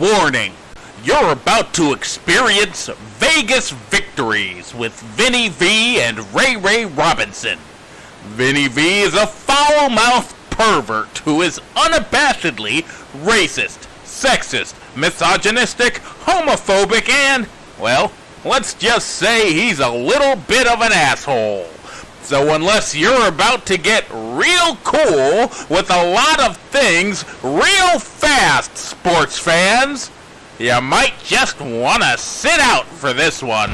Warning, you're about to experience Vegas Victories with Vinny V and Ray Ray Robinson. Vinny V is a foul-mouthed pervert who is unabashedly racist, sexist, misogynistic, homophobic, and, well, let's just say he's a little bit of an asshole. So unless you're about to get real cool with a lot of things real fast, sports fans, you might just want to sit out for this one.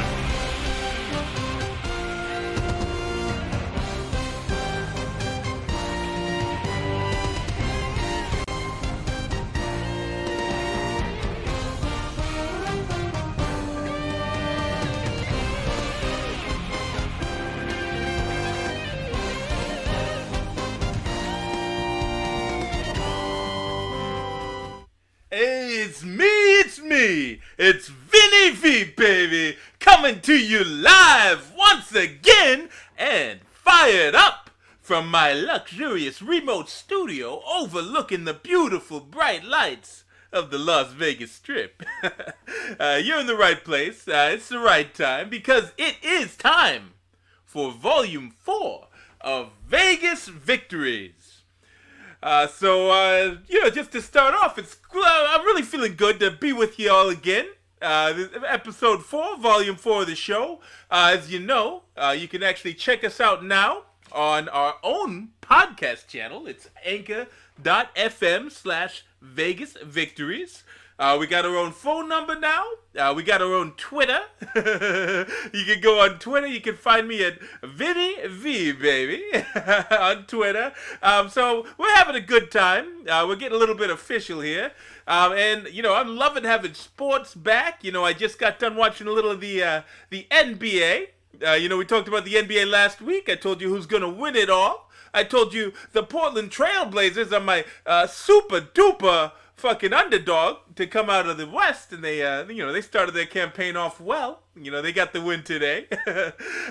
It's Vinny V, baby, coming to you live once again and fired up from my luxurious remote studio overlooking the beautiful bright lights of the Las Vegas Strip. You're in the right place. It's the right time because it is time for Volume 4 of Vegas Victories. Just to start off, I'm really feeling good to be with you all again. Episode 4, Volume 4 of the show. As you know, you can actually check us out now on our own podcast channel. It's anchor.fm/Vegas Victories. We got our own phone number now. We got our own Twitter. You can go on Twitter. You can find me at Vinny V, baby, on Twitter. So we're having a good time. We're getting a little bit official here. I'm loving having sports back. I just got done watching a little of the NBA. We talked about the NBA last week. I told you who's going to win it all. I told you the Portland Trailblazers are my super duper fucking underdog to come out of the West, and they started their campaign off well. They got the win today.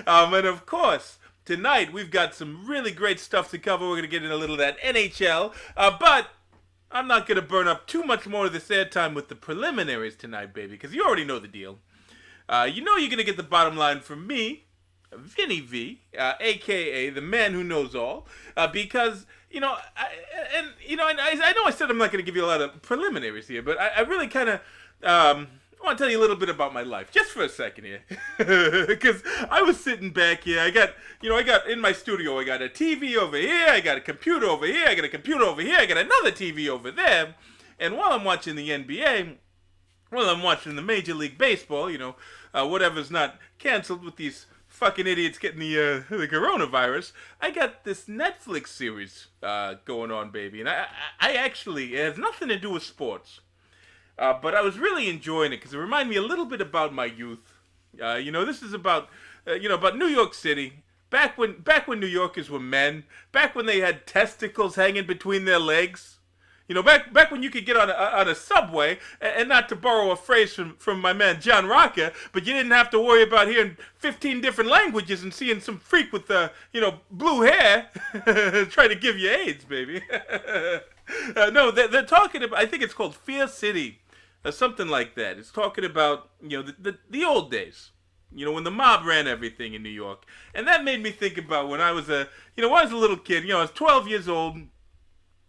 And of course, tonight we've got some really great stuff to cover. We're going to get into a little of that NHL, but I'm not going to burn up too much more of this airtime with the preliminaries tonight, baby, because you already know the deal. You're going to get the bottom line from me, Vinny V, a.k.a. the man who knows all, because I know I said I'm not going to give you a lot of preliminaries here, but I really kind of want to tell you a little bit about my life, just for a second here, because I was sitting back here. I got in my studio, I got a TV over here, I got a computer over here, I got a computer over here, I got another TV over there, and while I'm watching the NBA, while I'm watching the Major League Baseball, whatever's not canceled with these fucking idiots getting the coronavirus, I got this Netflix series going on, baby, and I actually, it has nothing to do with sports, but I was really enjoying it because it reminded me a little bit about my youth. This is about New York City, back when New Yorkers were men, back when they had testicles hanging between their legs. Back when you could get on a subway, and not to borrow a phrase from my man John Rocker, but you didn't have to worry about hearing 15 different languages and seeing some freak with blue hair trying to give you AIDS, baby. No, they're talking about, I think it's called Fear City, or something like that. It's talking about the old days. When the mob ran everything in New York, and that made me think about when I was a little kid. I was 12 years old.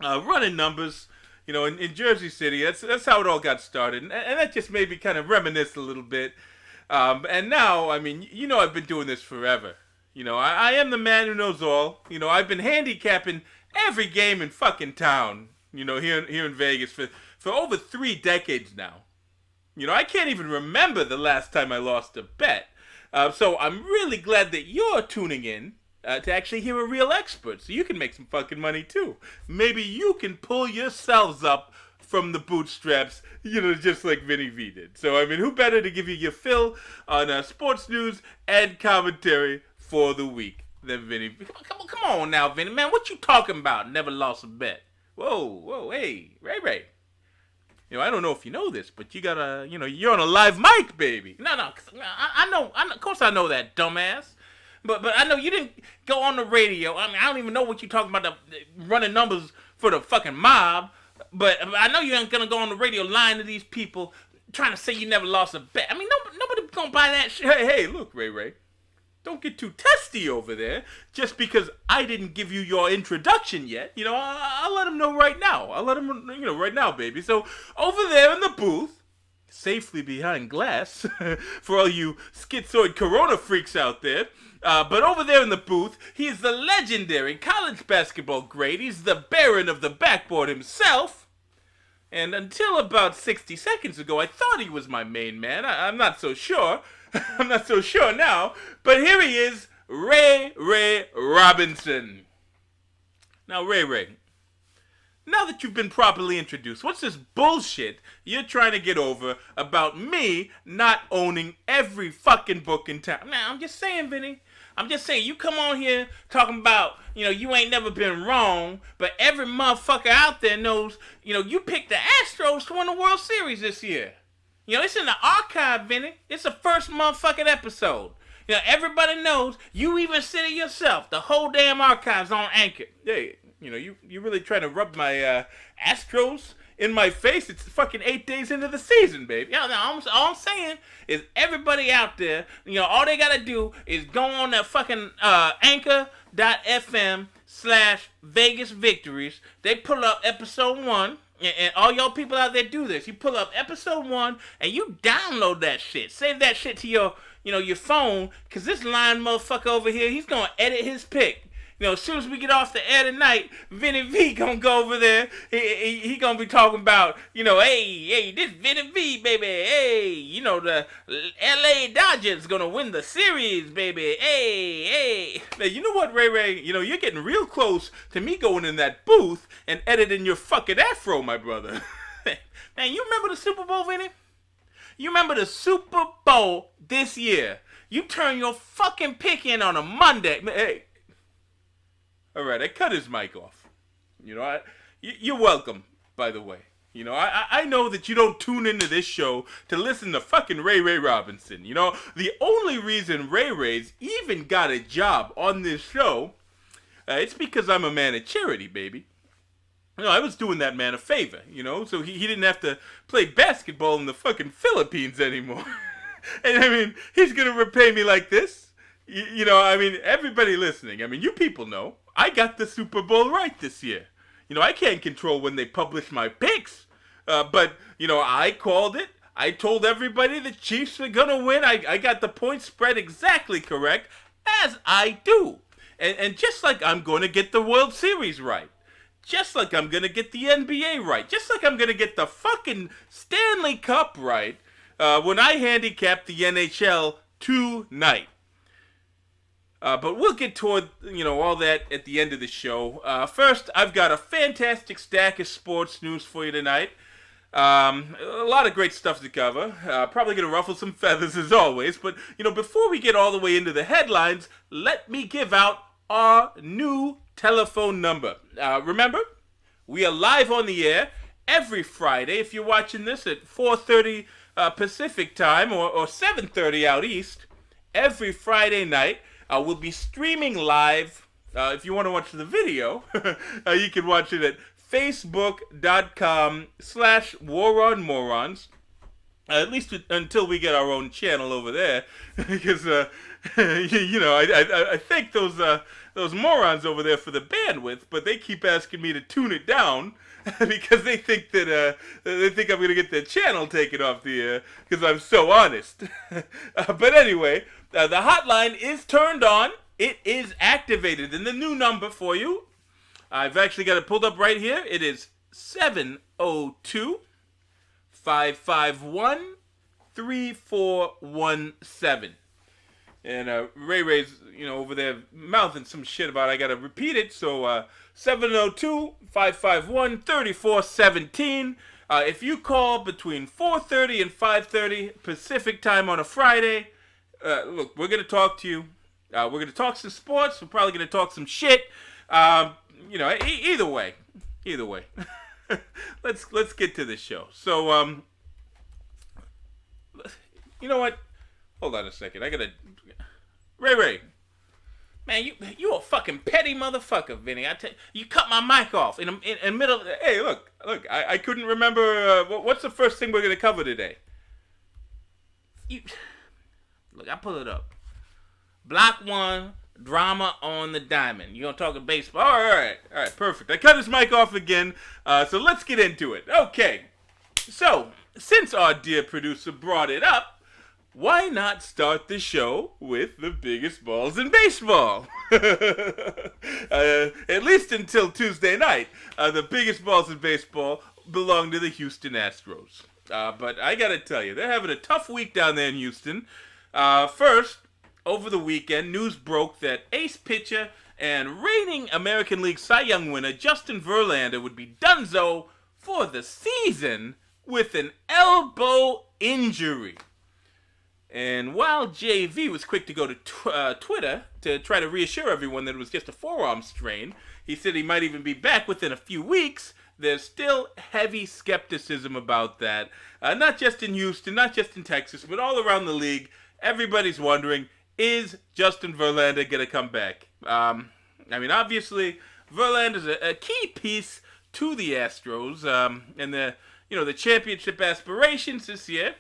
Running numbers, in Jersey City. That's how it all got started, and that just made me kind of reminisce a little bit. And now, I've been doing this forever. I am the man who knows all. I've been handicapping every game in fucking town. Here in Vegas for over 3 decades now. I can't even remember the last time I lost a bet. So I'm really glad that you're tuning in. To actually hear a real expert, so you can make some fucking money too. Maybe you can pull yourselves up from the bootstraps, just like Vinny V did. So, who better to give you your fill on sports news and commentary for the week than Vinny V? Come on now, Vinny, man, what you talking about? Never lost a bet. Whoa, hey, Ray Ray. I don't know if you know this, but you gotta, you're on a live mic, baby. No, I know, of course I know that, dumbass. But I know you didn't go on the radio. I don't even know what you're talking about, the running numbers for the fucking mob. But I know you ain't gonna go on the radio lying to these people, trying to say you never lost a bet. I mean, nobody's gonna buy that shit. Hey, look, Ray Ray. Don't get too testy over there just because I didn't give you your introduction yet. You know, I'll let them know right now. I'll let them, right now, baby. So, over there in the booth, safely behind glass, for all you schizoid corona freaks out there, but over there in the booth, he's the legendary college basketball great. He's the Baron of the backboard himself. And until about 60 seconds ago, I thought he was my main man. I'm not so sure. I'm not so sure now. But here he is, Ray Ray Robinson. Now, Ray Ray, now that you've been properly introduced, what's this bullshit you're trying to get over about me not owning every fucking book in town? Now, I'm just saying, Vinny. I'm just saying, you come on here talking about, you ain't never been wrong, but every motherfucker out there knows, you picked the Astros to win the World Series this year. It's in the archive, Vinny. It's the first motherfucking episode. Everybody knows. You even said it yourself. The whole damn archive's on Anchor. Hey, you really trying to rub my Astros in my face? It's fucking 8 days into the season, baby. All I'm saying is everybody out there, all they gotta do is go on that fucking anchor.fm/Vegas Victories. They pull up episode 1. And all y'all people out there do this. You pull up episode 1 and you download that shit. Save that shit to your phone, because this lying motherfucker over here, he's gonna edit his pic. As soon as we get off the air tonight, Vinny V gonna go over there. He gonna be talking about, hey, this Vinny V, baby. Hey, the LA Dodgers gonna win the series, baby. Hey. Now, you know what, Ray Ray? You're getting real close to me going in that booth and editing your fucking afro, my brother. Man, you remember the Super Bowl, Vinny? You remember the Super Bowl this year? You turn your fucking pick in on a Monday. Hey. All right, I cut his mic off. You're welcome, by the way. I know that you don't tune into this show to listen to fucking Ray Ray Robinson. The only reason Ray Ray's even got a job on this show, it's because I'm a man of charity, baby. I was doing that man a favor, so he didn't have to play basketball in the fucking Philippines anymore. And I mean, he's gonna repay me like this. Everybody listening, you people know, I got the Super Bowl right this year. I can't control when they publish my picks, but, I called it. I told everybody the Chiefs are going to win. I got the point spread exactly correct, as I do. And just like I'm going to get the World Series right, just like I'm going to get the NBA right, just like I'm going to get the fucking Stanley Cup right, when I handicap the NHL tonight. But we'll get toward, all that at the end of the show. First, I've got a fantastic stack of sports news for you tonight. A lot of great stuff to cover. Probably going to ruffle some feathers as always. But, before we get all the way into the headlines, let me give out our new telephone number. Remember, we are live on the air every Friday. If you're watching this at 4:30 Pacific time or 7:30 out east, every Friday night. We'll be streaming live. If you want to watch the video, you can watch it at facebook.com/waronmorons. At least until we get our own channel over there. Because, I thank those morons over there for the bandwidth, but they keep asking me to tune it down because they think that I'm going to get their channel taken off the air because I'm so honest. But anyway, the hotline is turned on. It is activated. And the new number for you, I've actually got it pulled up right here. It is 702-551-3417. And Ray Ray's, over there mouthing some shit about I got to repeat it. So 702-551-3417. If you call between 4:30 and 5:30 Pacific time on a Friday, look, we're going to talk to you. We're going to talk some sports. We're probably going to talk some shit. Either way. Let's get to the show. So, you know what? Hold on a second. I got to... Ray, Man, you a fucking petty motherfucker, Vinny. I tell you, cut my mic off in the middle. Hey, look, I couldn't remember. What's the first thing we're gonna cover today? Look, I pull it up. Block 1, drama on the diamond. You gonna talk about baseball? All right, perfect. I cut his mic off again, so let's get into it. Okay, so since our dear producer brought it up, why not start the show with the biggest balls in baseball? At least until Tuesday night, the biggest balls in baseball belong to the Houston Astros. But I gotta tell you, they're having a tough week down there in Houston. First, over the weekend, news broke that ace pitcher and reigning American League Cy Young winner Justin Verlander would be donezo for the season with an elbow injury. And while JV was quick to go to Twitter to try to reassure everyone that it was just a forearm strain, he said he might even be back within a few weeks. There's still heavy skepticism about that. Not just in Houston, not just in Texas, but all around the league. Everybody's wondering, is Justin Verlander going to come back? Obviously, Verlander's a key piece to the Astros and the championship aspirations this year.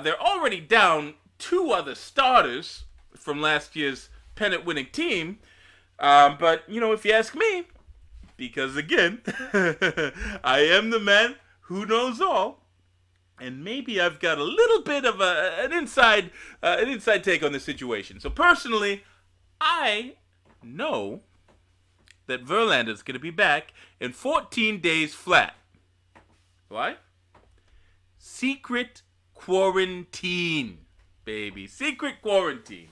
They're already down 2 other starters from last year's pennant-winning team. But, if you ask me, because again, I am the man who knows all, and maybe I've got a little bit of an inside take on the situation. So personally, I know that Verlander's going to be back in 14 days flat. Why? Secret quarantine, baby. Secret quarantine.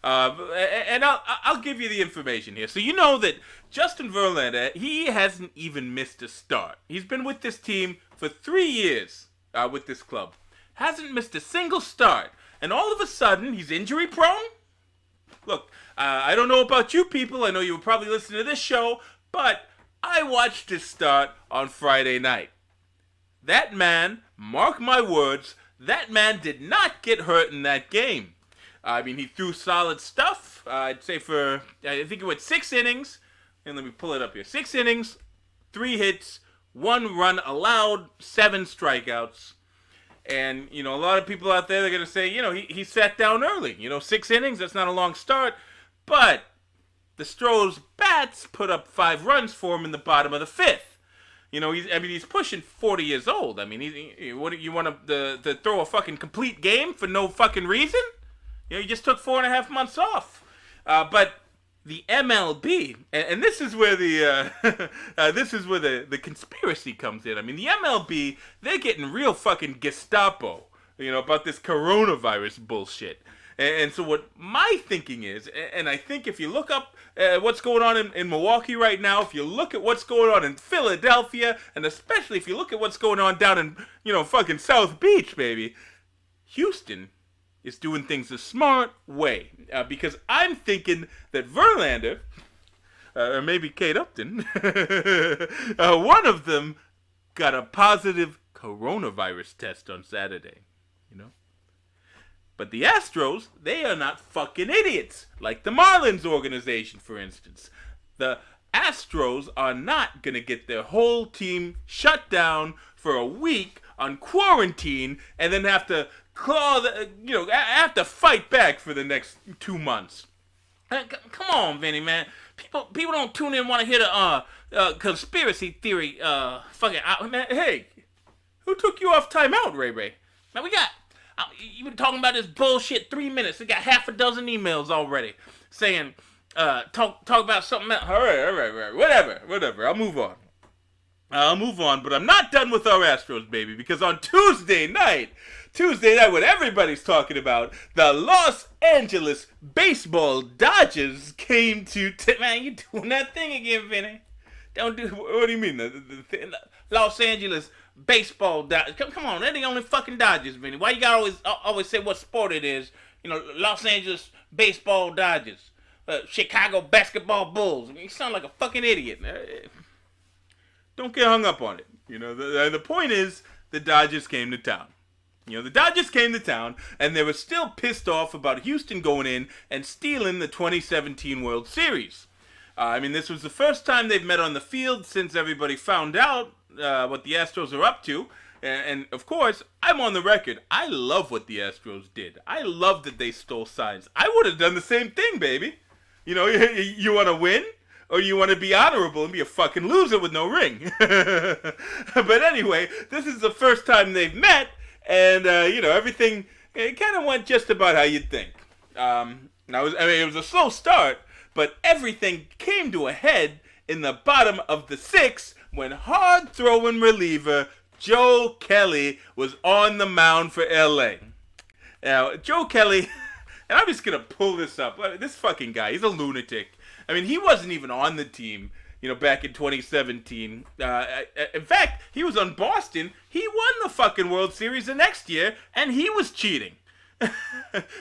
And I'll give you the information here. So you know that Justin Verlander, he hasn't even missed a start. He's been with this team for 3 years with this club. Hasn't missed a single start. And all of a sudden, he's injury prone? Look, I don't know about you people. I know you were probably listening to this show. But I watched his start on Friday night. That man, mark my words, that man did not get hurt in that game. He threw solid stuff. I'd say I think it went 6 innings. And let me pull it up here. 6 innings, 3 hits, 1 run allowed, 7 strikeouts. And, a lot of people out there, they're going to say, he sat down early. 6 innings, that's not a long start. But the Stros bats put up 5 runs for him in the bottom of the 5th. He's pushing 40 years old. You want to throw a fucking complete game for no fucking reason? He just took 4.5 months off. But the MLB, and this is where the conspiracy comes in. The MLB, they're getting real fucking Gestapo, about this coronavirus bullshit. And so what my thinking is, and I think if you look up what's going on in Milwaukee right now, if you look at what's going on in Philadelphia, and especially if you look at what's going on down in, fucking South Beach, baby, Houston is doing things the smart way. Because I'm thinking that Verlander, or maybe Kate Upton, one of them got a positive coronavirus test on Saturday, But the Astros, they are not fucking idiots. Like the Marlins organization, for instance. The Astros are not going to get their whole team shut down for a week on quarantine and then have to have to fight back for the next 2 months. Come on, Vinny, man. People don't tune in and want to hear the conspiracy theory. Man, hey, who took you off timeout, Ray Ray? Man, we got... You've been talking about this bullshit 3 minutes. We got half a dozen emails already saying, talk about something else. All right. Whatever. I'll move on. But I'm not done with our Astros, baby, because on Tuesday night, what everybody's talking about, the Los Angeles baseball Dodgers came to... Man, you doing that thing again, Vinny. What do you mean? The Los Angeles... baseball Dodgers. Come on, they're the only fucking Dodgers, Vinny. Why you gotta always say what sport it is? Los Angeles baseball Dodgers, Chicago basketball Bulls. You sound like a fucking idiot. Don't get hung up on it. The point is the Dodgers came to town. You know, the Dodgers came to town, and they were still pissed off about Houston going in and stealing the 2017 World Series. I mean, this was the first time they've met on the field since everybody found out what the Astros are up to. And, of course, I'm on the record. I love what the Astros did. I love that they stole signs. I would have done the same thing, baby. You know, you want to win? Or you want to be honorable and be a fucking loser with no ring? But anyway, this is the first time they've met. And, you know, everything, it kind of went just about how you'd think. It was a slow start, but everything came to a head in the bottom of the sixth when hard-throwing reliever Joe Kelly was on the mound for L.A. Now, Joe Kelly, and I'm just going to pull this up. This fucking guy, he's a lunatic. I mean, he wasn't even on the team, you know, back in 2017. In fact, he was on Boston. He won the fucking World Series the next year, and he was cheating.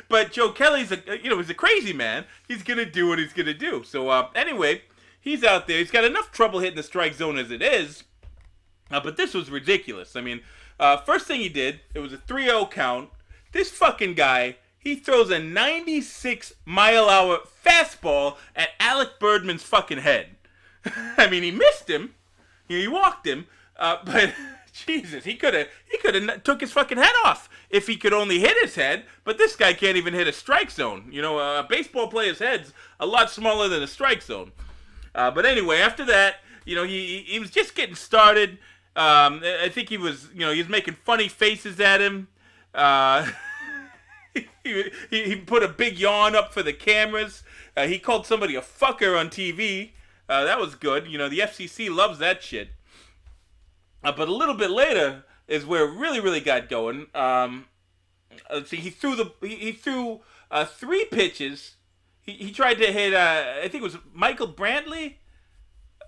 But Joe Kelly's he's a crazy man. He's gonna do what he's gonna do. So anyway, he's out there. He's got enough trouble hitting the strike zone as it is. But this was ridiculous. I mean, first thing he did, it was a 3-0 count. This fucking guy, he throws a 96-mile-an-hour fastball at Alec Birdman's fucking head. I mean, he missed him. He walked him. But Jesus, he could have took his fucking head off if he could only hit his head. But this guy can't even hit a strike zone. You know, a baseball player's head's a lot smaller than a strike zone. But anyway, after that, you know, he was just getting started. I think he was making funny faces at him. He put a big yawn up for the cameras. He called somebody a fucker on TV. That was good. You know, the FCC loves that shit. But a little bit later is where it really, really got going. Let's see. He threw 3 pitches. He tried to hit. I think it was Michael Brantley.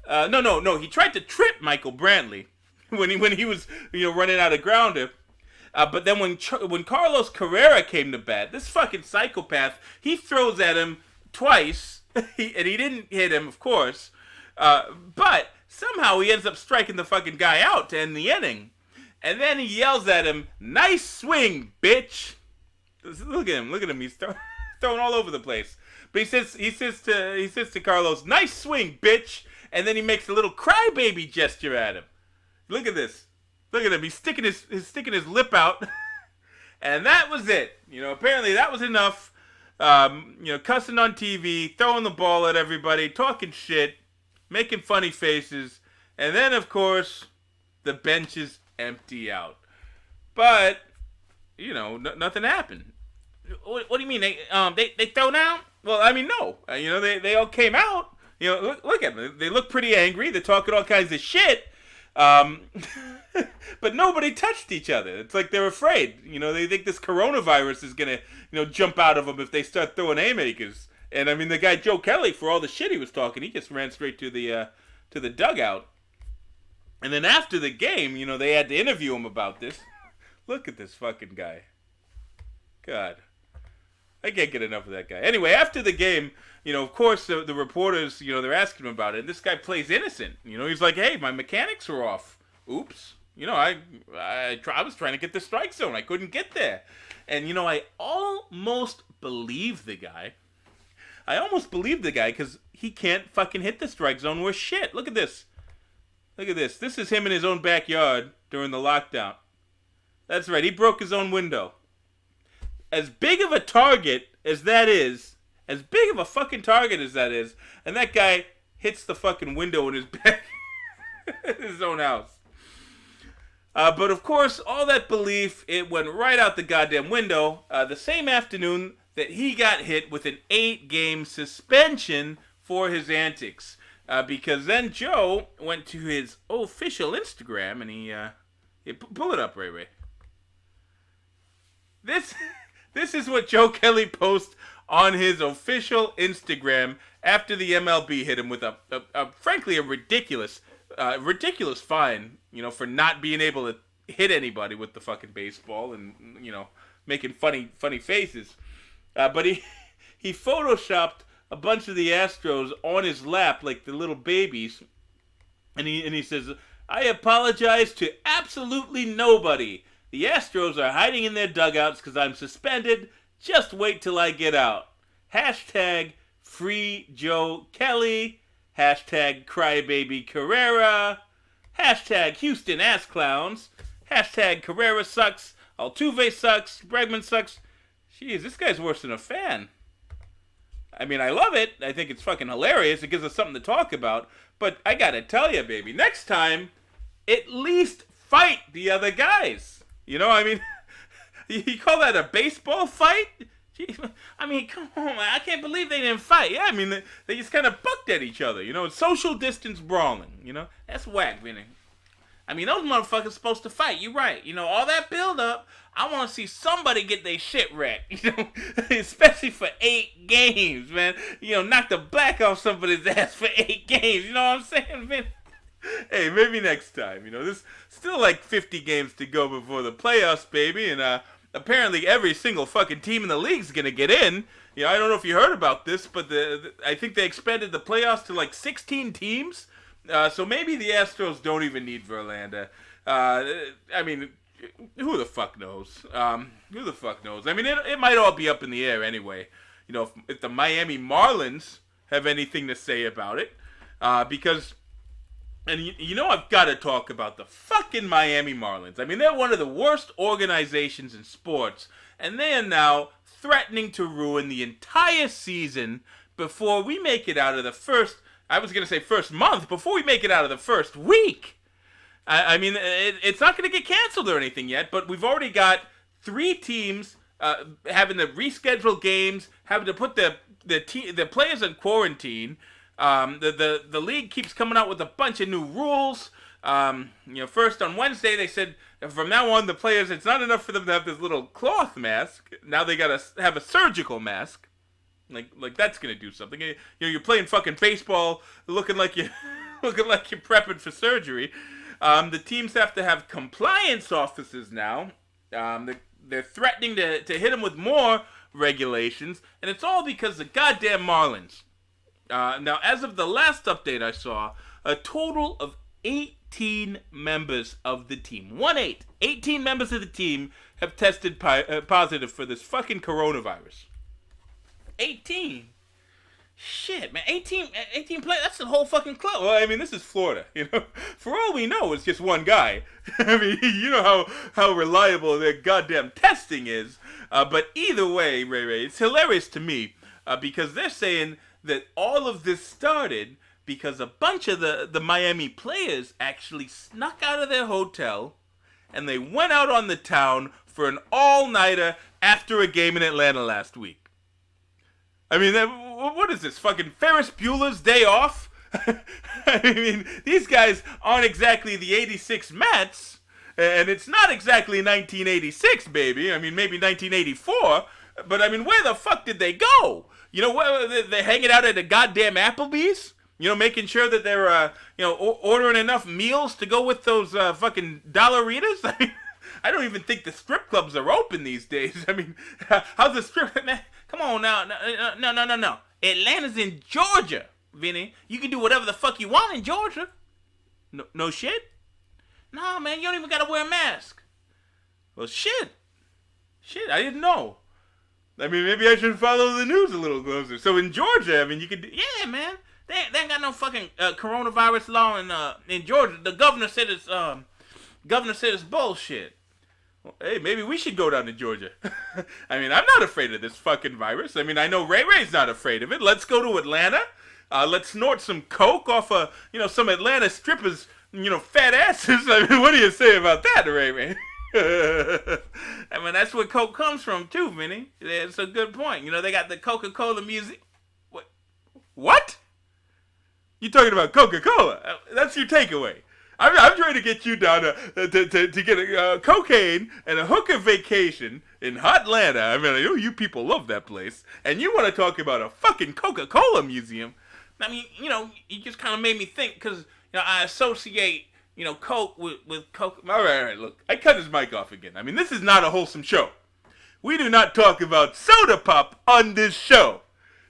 No. He tried to trip Michael Brantley when he was running out of grounder. But then when Carlos Carrera came to bat, this fucking psychopath, he throws at him twice, and he didn't hit him, of course. But somehow he ends up striking the fucking guy out to end the inning. And then he yells at him, "Nice swing, bitch." Look at him. He's throwing all over the place. But he says to Carlos, "Nice swing, bitch." And then he makes a little crybaby gesture at him. Look at this. Look at him. He's sticking his lip out. And that was it. You know, apparently that was enough. Cussing on TV, throwing the ball at everybody, talking shit, making funny faces. And then, of course, the benches empty out. But, nothing happened. What do you mean? They throw down? Well, I mean, no. They all came out. Look at them. They look pretty angry. They're talking all kinds of shit. But nobody touched each other. It's like they're afraid. They think this coronavirus is gonna, jump out of them if they start throwing haymakers. And I mean, the guy Joe Kelly, for all the shit he was talking, he just ran straight to the dugout. And then after the game, they had to interview him about this. Look at this fucking guy. God, I can't get enough of that guy. Anyway, after the game, of course, the reporters, they're asking him about it. And this guy plays innocent. He's like, "Hey, my mechanics are off. Oops. I was trying to get the strike zone. I couldn't get there." And, I almost believe the guy. Because he can't fucking hit the strike zone worth shit. Look at this. This is him in his own backyard during the lockdown. That's right. He broke his own window. As big of a target as that is, and that guy hits the fucking window in his back, his own house. But of course, all that belief, it went right out the goddamn window. The same afternoon that he got hit with an 8-game suspension for his antics. Because then Joe went to his official Instagram and he pull it up, Ray Ray. This is what Joe Kelly posts on his official Instagram after the MLB hit him with a frankly a ridiculous fine, for not being able to hit anybody with the fucking baseball and making funny faces. But he photoshopped a bunch of the Astros on his lap like the little babies, and he says, "I apologize to absolutely nobody. The Astros are hiding in their dugouts because I'm suspended. Just wait till I get out. Hashtag free Joe Kelly. Hashtag crybaby Carrera. Hashtag Houston ass clowns. Hashtag Carrera sucks. Altuve sucks. Bregman sucks. Jeez, this guy's worse than a fan. I mean, I love it. I think it's fucking hilarious. It gives us something to talk about. But I gotta tell you, baby, next time, at least fight the other guys. You know, I mean, you call that a baseball fight? Jeez, I mean, come on, man. I can't believe they didn't fight. Yeah, I mean, they just kind of bucked at each other. You know, social distance brawling. You know, that's whack, Vinny. I mean, those motherfuckers supposed to fight. You're right. You know, all that build up, I want to see somebody get their shit wrecked. You know, especially for 8 games, man. You know, knock the black off somebody's ass for 8 games. You know what I'm saying, Vinny? Hey, maybe next time. You know, there's still like 50 games to go before the playoffs, baby. And apparently every single fucking team in the league's going to get in. You know, I don't know if you heard about this, but I think they expanded the playoffs to like 16 teams. So maybe the Astros don't even need Verlander. I mean, who the fuck knows? Who the fuck knows? I mean, it might all be up in the air anyway. You know, if the Miami Marlins have anything to say about it. Because, and you know I've got to talk about the fucking Miami Marlins. I mean, they're one of the worst organizations in sports. And they are now threatening to ruin the entire season before we make it out of the first... I was going to say first month, before we make it out of the first week. I mean, it's not going to get canceled or anything yet, but we've already got 3 teams having to reschedule games, having to put the players in quarantine. The league keeps coming out with a bunch of new rules. You know, first on Wednesday they said from now on the players, it's not enough for them to have this little cloth mask. Now they got to have a surgical mask. Like that's gonna do something. You know, you're playing fucking baseball, looking like you're prepping for surgery. The teams have to have compliance officers now. They're threatening to hit them with more regulations, and it's all because the goddamn Marlins. Now, as of the last update I saw, a total of 18 members of the team, 18 members of the team have tested positive for this fucking coronavirus. 18. Shit, man. 18 players. That's the whole fucking club. Well, I mean, this is Florida, you know. For all we know, it's just one guy. I mean, you know how reliable their goddamn testing is. But either way, Ray, it's hilarious to me because they're saying that all of this started because a bunch of the Miami players actually snuck out of their hotel and they went out on the town for an all-nighter after a game in Atlanta last week. I mean, what is this, fucking Ferris Bueller's Day Off? I mean, these guys aren't exactly the 86 Mets, and it's not exactly 1986, baby. I mean, maybe 1984, but I mean, where the fuck did they go? You know, they're hanging out at a goddamn Applebee's? You know, making sure that they're, ordering enough meals to go with those fucking Dollaritas? I mean, I don't even think the strip clubs are open these days. I mean, how's the strip... Man, come on now. No. Atlanta's in Georgia, Vinny. You can do whatever the fuck you want in Georgia. No shit? Nah, man, you don't even gotta wear a mask. Well, shit, I didn't know. I mean, maybe I should follow the news a little closer. So in Georgia, I mean, you could... Yeah, man. They ain't got no fucking coronavirus law in Georgia. The governor said it's bullshit. Well, hey, maybe we should go down to Georgia. I mean, I'm not afraid of this fucking virus. I mean, I know Ray Ray's not afraid of it. Let's go to Atlanta. Let's snort some coke off some Atlanta strippers, fat asses. I mean, what do you say about that, Ray Ray? I mean, that's where coke comes from too, Vinny. It's a good point. They got the Coca-Cola music. What? You talking about Coca-Cola? That's your takeaway. I'm trying to get you down to get a cocaine and a hooker vacation in hot Atlanta. I mean, I know you people love that place. And you want to talk about a fucking Coca-Cola museum. I mean, you just kind of made me think because, I associate, Coke with Coke. All right, look, I cut his mic off again. I mean, this is not a wholesome show. We do not talk about soda pop on this show.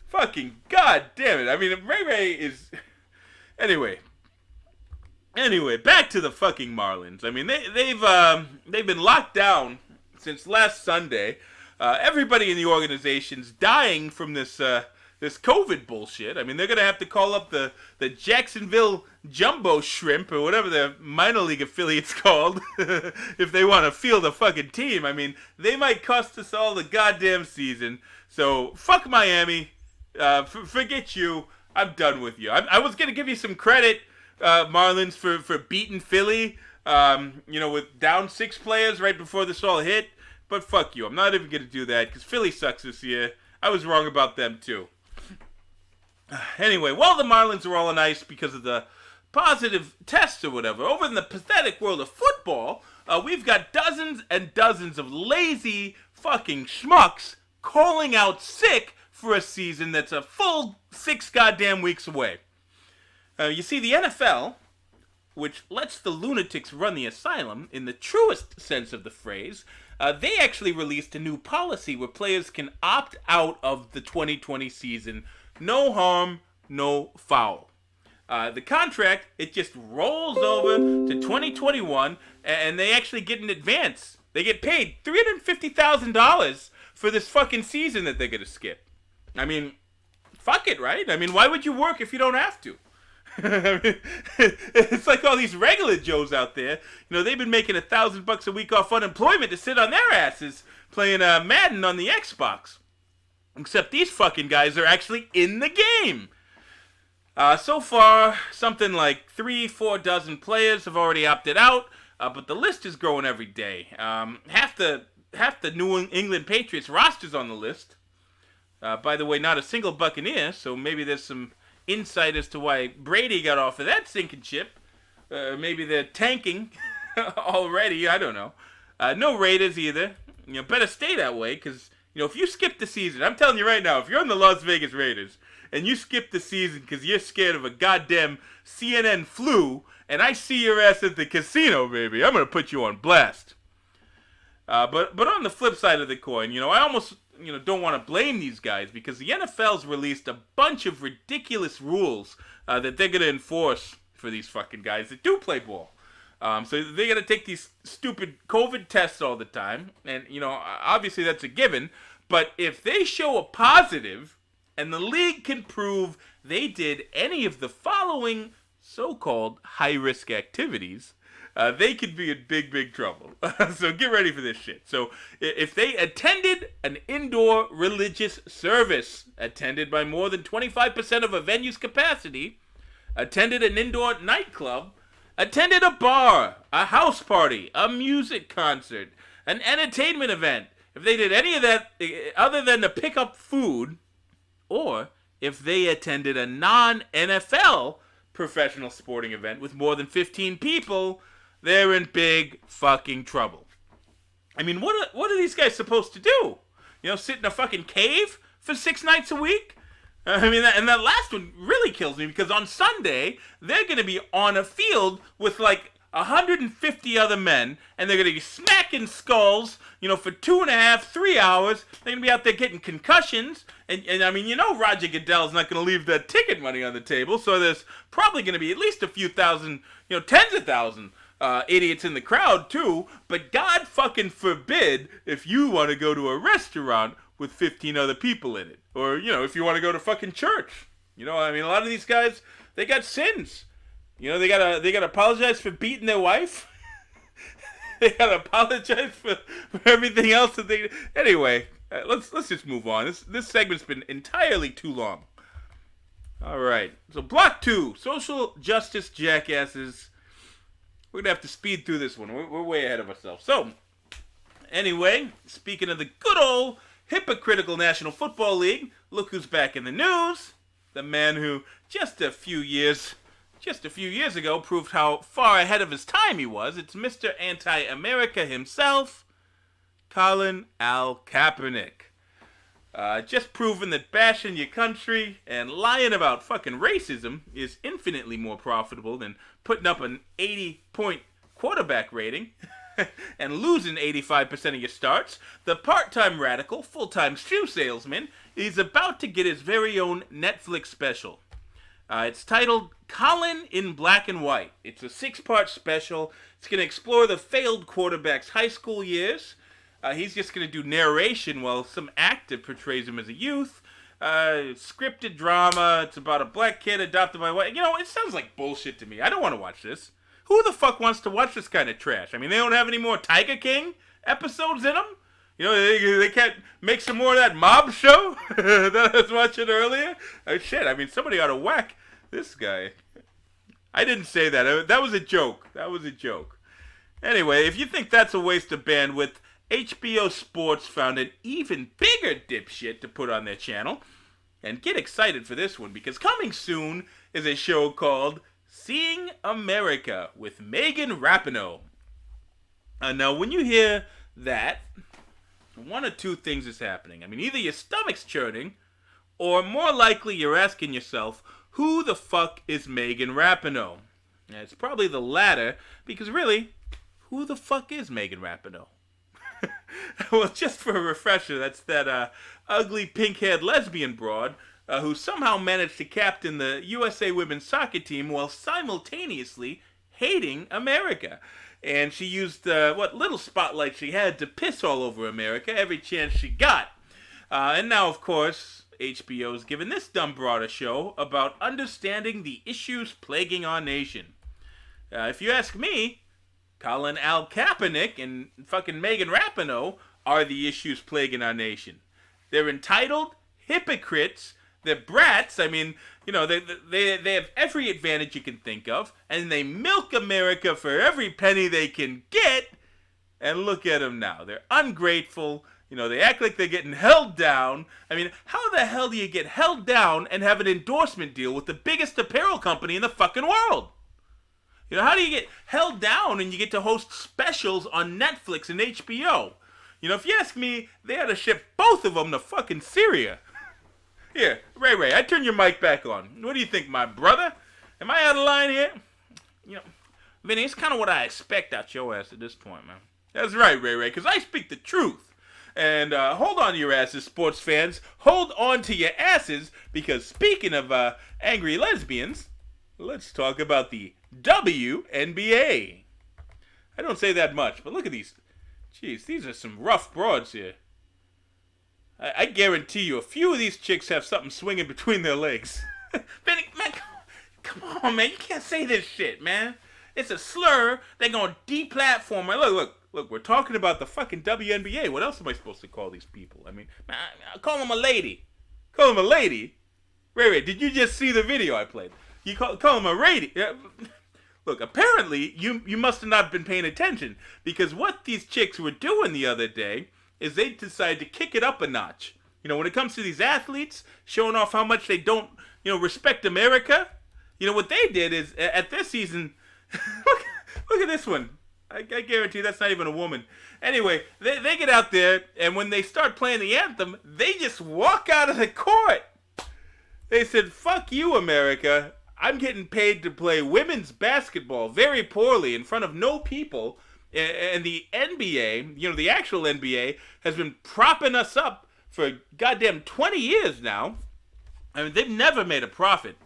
Fucking goddamn it. I mean, Ray Ray is... Anyway... Anyway, back to the fucking Marlins. I mean, they've been locked down since last Sunday. Everybody in the organization's dying from this COVID bullshit. I mean, they're gonna have to call up the Jacksonville Jumbo Shrimp or whatever their minor league affiliate's called if they want to field a fucking team. I mean, they might cost us all the goddamn season. So fuck Miami. Forget you. I'm done with you. I was gonna give you some credit, Marlins, for beating Philly. With down 6 players right before this all hit. But fuck you. I'm not even gonna do that because Philly sucks this year. I was wrong about them too. Anyway, while the Marlins are all on ice because of the positive tests or whatever, over in the pathetic world of football, we've got dozens and dozens of lazy fucking schmucks calling out sick for a season that's a full 6 goddamn weeks away. You see, the NFL, which lets the lunatics run the asylum in the truest sense of the phrase, they actually released a new policy where players can opt out of the 2020 season. No harm, no foul. The contract, it just rolls over to 2021, and they actually get an advance. They get paid $350,000 for this fucking season that they're going to skip. I mean, fuck it, right? I mean, why would you work if you don't have to? I mean, it's like all these regular Joes out there. They've been making $1,000 a week off unemployment to sit on their asses playing Madden on the Xbox. Except these fucking guys are actually in the game. So far, something like 3-4 dozen players have already opted out, but the list is growing every day. Half the New England Patriots roster's on the list. By the way, not a single Buccaneer, so maybe there's some insight as to why Brady got off of that sinking ship. Maybe they're tanking already, I don't know. No Raiders either. Better stay that way, because if you skip the season, I'm telling you right now, if you're on the Las Vegas Raiders and you skip the season because you're scared of a goddamn CNN flu, and I see your ass at the casino, baby, I'm going to put you on blast. But on the flip side of the coin, I almost don't want to blame these guys because the NFL's released a bunch of ridiculous rules that they're going to enforce for these fucking guys that do play ball. So they're going to take these stupid COVID tests all the time. And, obviously that's a given. But if they show a positive and the league can prove they did any of the following so-called high-risk activities, they could be in big, big trouble. So get ready for this shit. So if they attended an indoor religious service attended by more than 25% of a venue's capacity, attended an indoor nightclub, attended a bar, a house party, a music concert, an entertainment event, if they did any of that other than to pick up food, or if they attended a non-NFL professional sporting event with more than 15 people, they're in big fucking trouble. I mean, what are these guys supposed to do? Sit in a fucking cave for 6 nights a week? I mean, and that last one really kills me because on Sunday, they're going to be on a field with like 150 other men, and they're going to be smacking skulls, for 2.5, 3 hours. They're going to be out there getting concussions. And I mean, Roger Goodell's not going to leave that ticket money on the table, so there's probably going to be at least a few thousand, tens of thousands idiots in the crowd too. But God fucking forbid if you want to go to a restaurant with 15 other people in it. Or, if you want to go to fucking church. I mean, a lot of these guys, they got sins. They gotta apologize for beating their wife. They gotta apologize for everything else that they... Anyway, let's just move on. This segment's been entirely too long. Alright, so block 2, social justice jackasses. We're gonna have to speed through this one. We're way ahead of ourselves. So, anyway, speaking of the good old hypocritical National Football League, look who's back in the news. The man who just a few years ago proved how far ahead of his time he was. It's Mr. Anti-America himself, Colin Al Kaepernick. Just proving that bashing your country and lying about fucking racism is infinitely more profitable than putting up an 80-point quarterback rating and losing 85% of your starts. The part-time radical, full-time shoe salesman is about to get his very own Netflix special. It's titled Colin in Black and White. It's a 6-part special. It's going to explore the failed quarterback's high school years. He's just going to do narration while some actor portrays him as a youth. Scripted drama. It's about a black kid adopted by white. You know, it sounds like bullshit to me. I don't want to watch this. Who the fuck wants to watch this kind of trash? I mean, they don't have any more Tiger King episodes in them? You know, they can't make some more of that mob show that I was watching earlier? Oh, shit, I mean, somebody ought to whack this guy. I didn't say that. That was a joke. That was a joke. Anyway, if you think that's a waste of bandwidth, HBO Sports found an even bigger dipshit to put on their channel. And get excited for this one, because coming soon is a show called Seeing America with Megan Rapinoe. Now, when you hear that, one of two things is happening. I mean, either your stomach's churning, or more likely you're asking yourself, who the fuck is Megan Rapinoe? Now, it's probably the latter, because really, who the fuck is Megan Rapinoe? Well, just for a refresher, that's that ugly pink-haired lesbian broad who somehow managed to captain the USA women's soccer team while simultaneously hating America. And she used what little spotlight she had to piss all over America every chance she got. And now, of course, HBO's given this dumb broad a show about understanding the issues plaguing our nation. If you ask me, Colin Al Kaepernick and fucking Megan Rapinoe are the issues plaguing our nation. They're entitled, hypocrites, they're brats. I mean, you know, they have every advantage you can think of, and they milk America for every penny they can get, and look at them now. They're ungrateful. You know, they act like they're getting held down. I mean, how the hell do you get held down and have an endorsement deal with the biggest apparel company in the fucking world? You know, how do you get held down and you get to host specials on Netflix and HBO? You know, if you ask me, they ought to ship both of them to fucking Syria. Here, Ray, I turn your mic back on. What do you think, my brother? Am I out of line here? You know, Vinny, it's kind of what I expect out your ass at this point, man. That's right, Ray, because I speak the truth. And hold on to your asses, sports fans. Hold on to your asses, because speaking of angry lesbians, let's talk about the WNBA. I don't say that much, but look at these. Jeez, these are some rough broads here. I guarantee you a few of these chicks have something swinging between their legs. Man, come on, man. You can't say this shit, man. It's a slur. They're going to deplatform her. Look, we're talking about the fucking WNBA. What else am I supposed to call these people? I mean, I call them a lady. Call them a lady? Ray, did you just see the video I played? You call them a lady. Look, apparently, you must have not been paying attention, because what these chicks were doing the other day is they decided to kick it up a notch. You know, when it comes to these athletes, showing off how much they don't, you know, respect America, you know, what they did is, at this season, look at this one. I guarantee that's not even a woman. Anyway, they get out there, and when they start playing the anthem, they just walk out of the court. They said, fuck you, America. I'm getting paid to play women's basketball very poorly in front of no people. And the NBA, you know, the actual NBA, has been propping us up for goddamn 20 years now. I mean, they've never made a profit.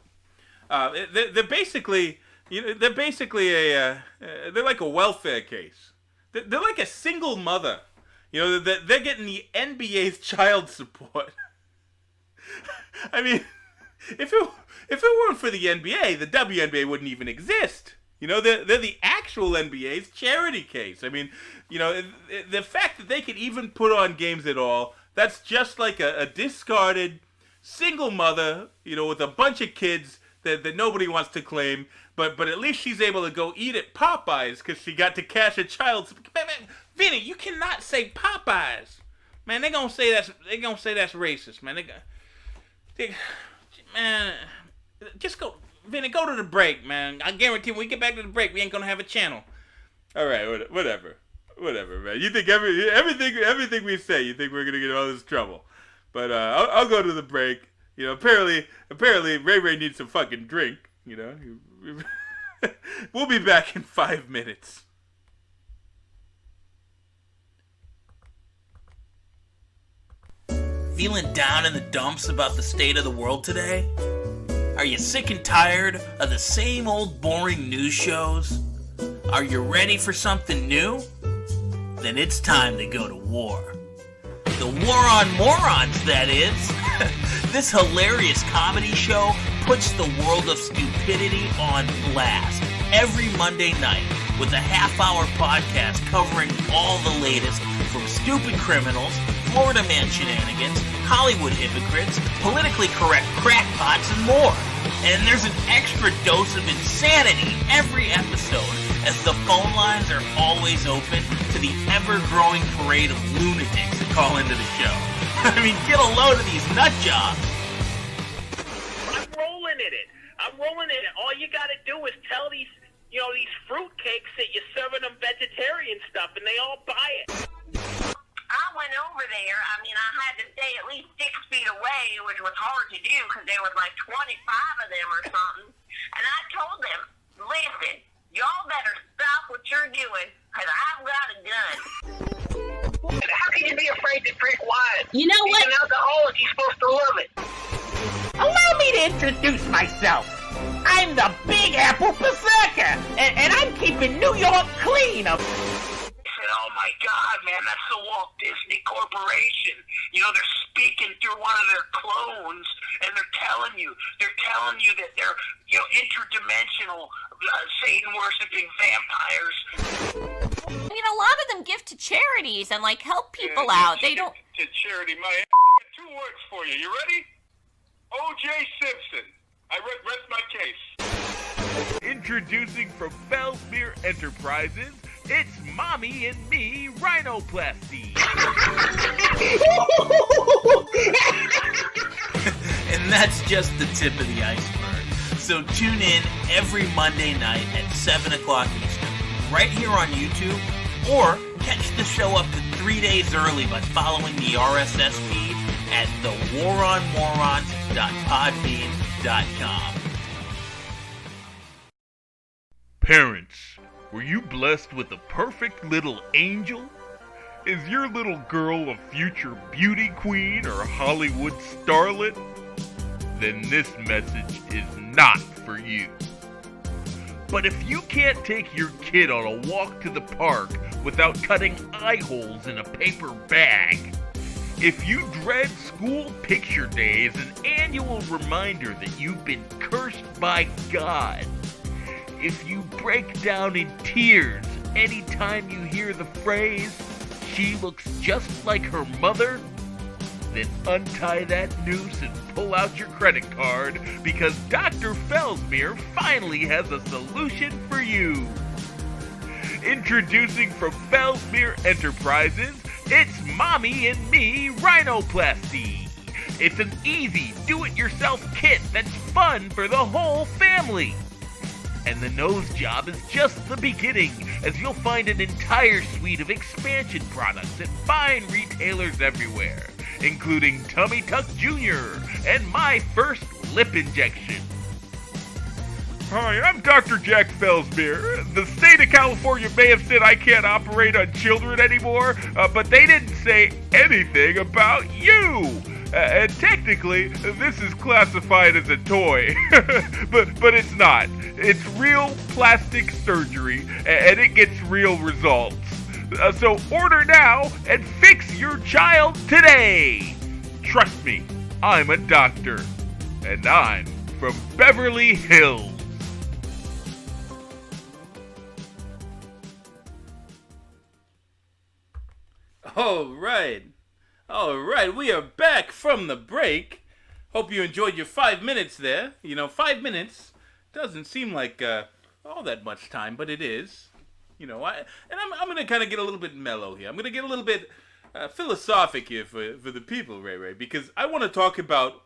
They're basically, you know, they're like a welfare case. They're like a single mother. You know, they're getting the NBA's child support. I mean, if it weren't for the NBA, the WNBA wouldn't even exist. You know, they're the actual NBA's charity case. I mean, you know, the fact that they could even put on games at all, that's just like a discarded single mother, you know, with a bunch of kids that nobody wants to claim. But at least she's able to go eat at Popeyes because she got to cash a child's. Man, Vinny, you cannot say Popeyes. Man, they're gonna say that's racist, man. Man, just go. Vinny, go to the break, man. I guarantee when we get back to the break, we ain't gonna have a channel. All right, whatever, man. You think everything we say, you think we're gonna get in all this trouble? But I'll go to the break. You know, apparently, Ray needs some fucking drink. You know, we'll be back in 5 minutes. Feeling down in the dumps about the state of the world today? Are you sick and tired of the same old boring news shows? Are you ready for something new? Then it's time to go to war. The War on Morons, that is. This hilarious comedy show puts the world of stupidity on blast every Monday night with a half-hour podcast covering all the latest from stupid criminals, Florida man shenanigans, Hollywood hypocrites, politically correct crackpots, and more. And there's an extra dose of insanity every episode, as the phone lines are always open to the ever-growing parade of lunatics that call into the show. I mean, get a load of these nut jobs. I'm rolling in it. All you gotta do is tell these fruitcakes that you're serving them vegetarian stuff, and they all buy it. I went over there. I mean, I had to stay at least 6 feet away, which was hard to do because there was like 25 of them or something. And I told them, listen, y'all better stop what you're doing because I've got a gun. How can you be afraid to drink wine? You know what? He's an alcoholic. He's supposed to love it. Allow me to introduce myself. I'm the Big Apple Berserker, and I'm keeping New York clean. Oh my God, man, that's the Walt Disney Corporation. You know, they're speaking through one of their clones, and they're telling you that they're, interdimensional, Satan-worshipping vampires. I mean, a lot of them give to charities and, help people out. They don't... To charity, my 2 words for you. You ready? O.J. Simpson. I rest my case. Introducing from Fellsmere Enterprises, it's Mommy and Me Rhinoplasty. And that's just the tip of the iceberg. So tune in every Monday night at 7 o'clock Eastern, right here on YouTube, or catch the show up to 3 days early by following the RSS feed at thewaronmorons.podbean.com. Parents, were you blessed with a perfect little angel? Is your little girl a future beauty queen or Hollywood starlet? Then this message is not for you. But if you can't take your kid on a walk to the park without cutting eye holes in a paper bag, if you dread school picture day as an annual reminder that you've been cursed by God, if you break down in tears anytime you hear the phrase, "She looks just like her mother," then untie that noose and pull out your credit card, because Dr. Fellsmere finally has a solution for you. Introducing from Fellsmere Enterprises, it's Mommy and Me Rhinoplasty. It's an easy do-it-yourself kit that's fun for the whole family. And the nose job is just the beginning, as you'll find an entire suite of expansion products at fine retailers everywhere, including Tummy Tuck Jr. and My First Lip Injection. Hi, I'm Dr. Jack Fellsmere. The state of California may have said I can't operate on children anymore, but they didn't say anything about you. And technically, this is classified as a toy, but it's not. It's real plastic surgery, and it gets real results. So order now and fix your child today. Trust me, I'm a doctor, and I'm from Beverly Hills. All right, we are back from the break. Hope you enjoyed your 5 minutes there. 5 minutes doesn't seem like all that much time, but it is. I'm going to kind of get a little bit mellow here. I'm going to get a little bit philosophic here for the people, Ray Ray, because I want to talk about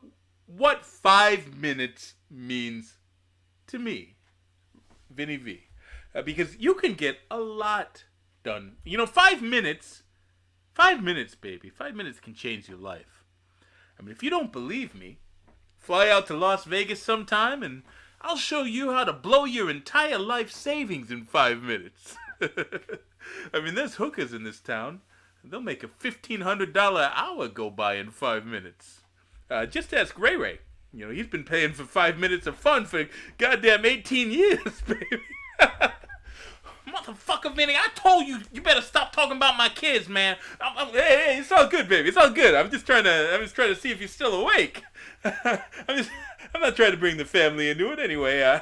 what 5 minutes means to me, Vinny V. Because you can get a lot done. 5 minutes... 5 minutes, baby. 5 minutes can change your life. I mean, if you don't believe me, fly out to Las Vegas sometime and I'll show you how to blow your entire life savings in 5 minutes. I mean, there's hookers in this town. They'll make a $1,500 hour go by in 5 minutes. Just ask Ray Ray. You know, he's been paying for 5 minutes of fun for goddamn 18 years, baby. Motherfucker, Vinny, I told you, you better stop talking about my kids, man. Hey, it's all good, baby. It's all good. I'm just trying to see if you're still awake. I'm not trying to bring the family into it anyway.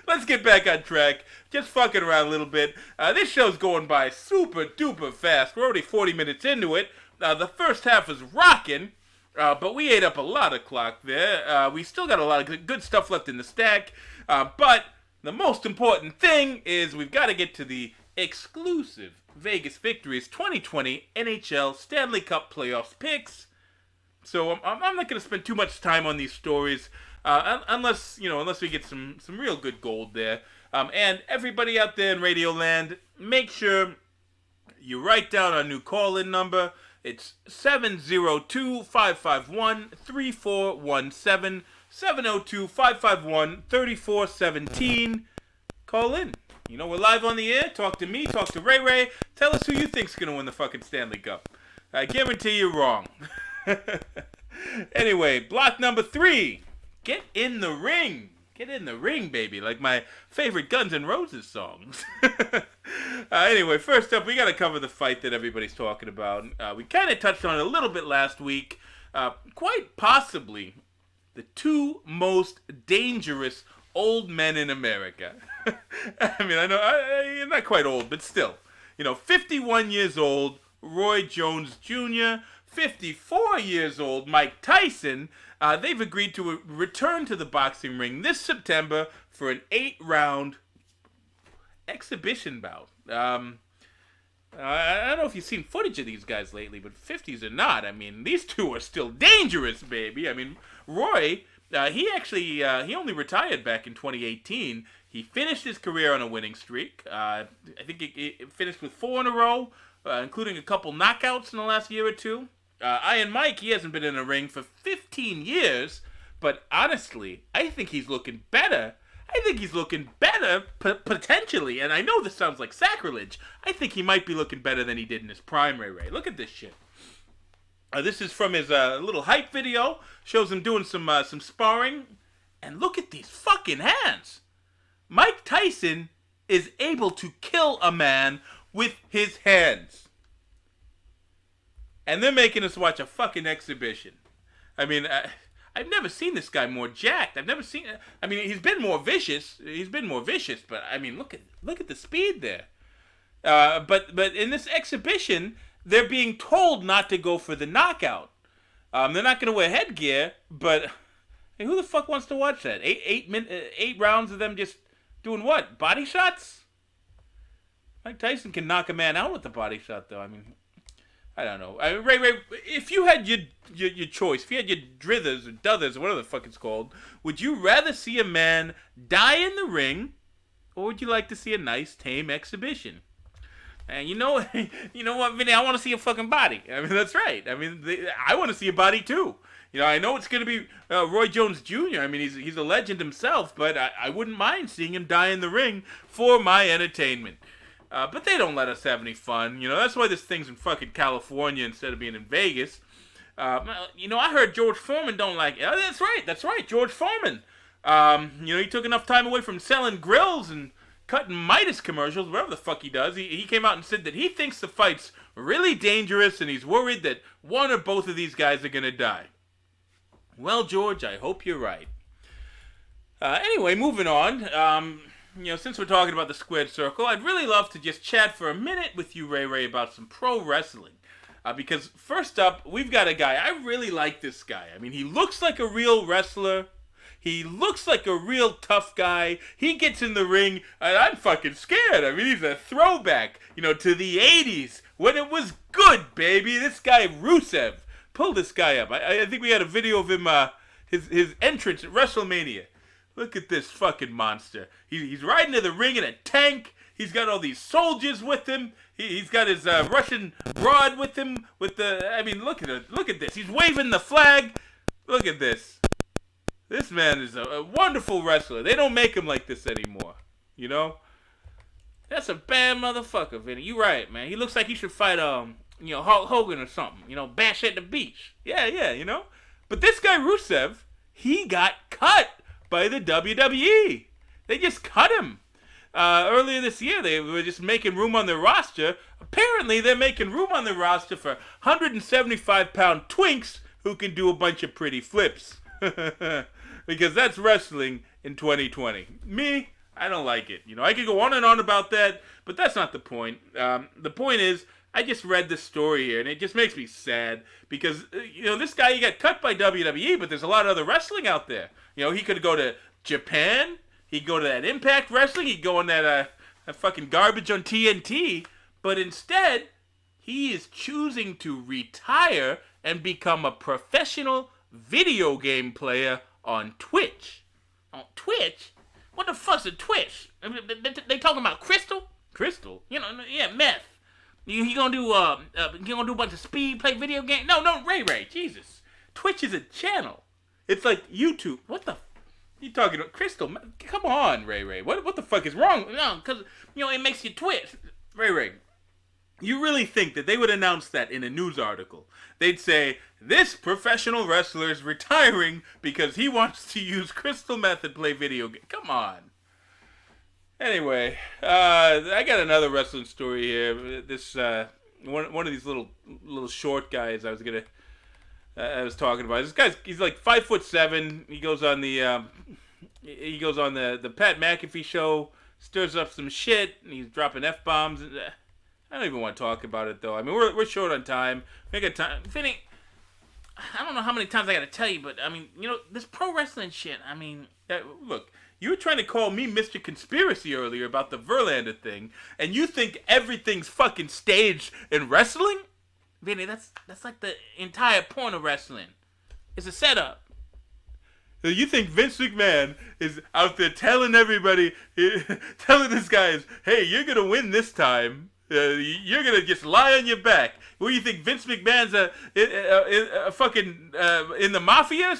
Let's get back on track. Just fucking around a little bit. This show's going by super duper fast. We're already 40 minutes into it. The first half is rocking, but we ate up a lot of clock there. We still got a lot of good stuff left in the stack, but the most important thing is we've got to get to the exclusive Vegas Victories 2020 NHL Stanley Cup Playoffs picks. So I'm not going to spend too much time on these stories, unless we get some real good gold there. And everybody out there in Radio Land, make sure you write down our new call-in number. It's 702-551-3417, 702-551-3417. Call in. You know, we're live on the air. Talk to me, talk to Ray Ray. Tell us who you think's going to win the fucking Stanley Cup. I guarantee you're wrong. Anyway, block number 3. Get in the ring. Get in the ring, baby. Like my favorite Guns N' Roses songs. Anyway, first up, we got to cover the fight that everybody's talking about. We kind of touched on it a little bit last week. Quite possibly the 2 most dangerous old men in America. I mean, I know you're not quite old, but still. 51 years old, Roy Jones Jr., 54 years old, Mike Tyson. They've agreed to return to the boxing ring this September for an 8-round exhibition bout. I don't know if you've seen footage of these guys lately, but 50s or not, I mean, these 2 are still dangerous, baby. I mean, Roy, he only retired back in 2018. He finished his career on a winning streak. I think he finished with 4 in a row, including a couple knockouts in the last year or two. Iron Mike, he hasn't been in a ring for 15 years, but honestly, I think he's looking better. Potentially, and I know this sounds like sacrilege. I think he might be looking better than he did in his prime, Ray Ray. Look at this shit. This is from his little hype video. Shows him doing some sparring. And look at these fucking hands. Mike Tyson is able to kill a man with his hands. And they're making us watch a fucking exhibition. I mean, I've never seen this guy more jacked. I mean, he's been more vicious, but I mean, look at the speed there. But in this exhibition, they're being told not to go for the knockout. They're not going to wear headgear, but hey, who the fuck wants to watch that? 8 rounds of them just doing what? Body shots? Mike Tyson can knock a man out with the body shot, though. I mean, I don't know. Ray, if you had your choice, if you had your drithers or duthers or whatever the fuck it's called, would you rather see a man die in the ring, or would you like to see a nice, tame exhibition? And you know what, Vinny? I want to see a fucking body. I mean, that's right. I mean, I want to see a body too. I know it's going to be Roy Jones Jr. I mean, he's a legend himself, but I wouldn't mind seeing him die in the ring for my entertainment. But they don't let us have any fun. That's why this thing's in fucking California instead of being in Vegas. I heard George Foreman don't like it. Oh, that's right, George Foreman. He took enough time away from selling grills and cutting Midas commercials, whatever the fuck he does. He came out and said that he thinks the fight's really dangerous and he's worried that one or both of these guys are going to die. Well, George, I hope you're right. Anyway, moving on. Since we're talking about the squared circle, I'd really love to just chat for a minute with you, Ray Ray, about some pro wrestling. Because first up, we've got a guy. I really like this guy. I mean, he looks like a real wrestler. He looks like a real tough guy. He gets in the ring, and I'm fucking scared. I mean, he's a throwback, to the 80s, when it was good, baby. This guy, Rusev. Pull this guy up. I think we had a video of him, his entrance at WrestleMania. Look at this fucking monster. He's riding to the ring in a tank. He's got all these soldiers with him. He's got his Russian broad with him. Look at this. He's waving the flag. Look at this. This man is a wonderful wrestler. They don't make him like this anymore. That's a bad motherfucker, Vinny. You right, man. He looks like he should fight Hulk Hogan or something. Bash at the beach. Yeah. But this guy Rusev, he got cut by the WWE. They just cut him. Earlier this year, they were just making room on their roster. Apparently, they're making room on their roster for 175-pound twinks who can do a bunch of pretty flips. Because that's wrestling in 2020. Me, I don't like it. You know, I could go on and on about that, but that's not the point. The point is, I just read this story here, and it just makes me sad because, you know, this guy, he got cut by WWE, but there's a lot of other wrestling out there. You know, he could go to Japan. He'd go to that Impact Wrestling. He'd go on that fucking garbage on TNT. But instead, he is choosing to retire and become a professional video game player on Twitch. On Twitch? What the fuck's a Twitch? They talking about crystal? Crystal? You know, yeah, meth. He gonna do a bunch of speed play video game? No, Ray Ray, Jesus. Twitch is a channel. It's like YouTube. What the? You talking about Crystal? Come on, Ray Ray. What the fuck is wrong? No, because you know it makes you twitch. Ray Ray, you really think that they would announce that in a news article? They'd say this professional wrestler is retiring because he wants to use crystal meth and play video games. Come on. Anyway, I got another wrestling story here. This one of these little short guys I was talking about. This guy's he's like 5'7". He goes on the Pat McAfee show, stirs up some shit, and he's dropping F-bombs. I don't even want to talk about it though. I mean, we're short on time. We got time. Vinny, I don't know how many times I got to tell you, but I mean, you know, this pro wrestling shit. I mean, look. You were trying to call me Mr. Conspiracy earlier about the Verlander thing, and you think everything's fucking staged in wrestling? Vinny, that's like the entire point of wrestling. It's a setup. You think Vince McMahon is out there telling everybody, telling these guys, hey, you're going to win this time. You're going to just lie on your back. What do you think, Vince McMahon's a fucking in the mafia?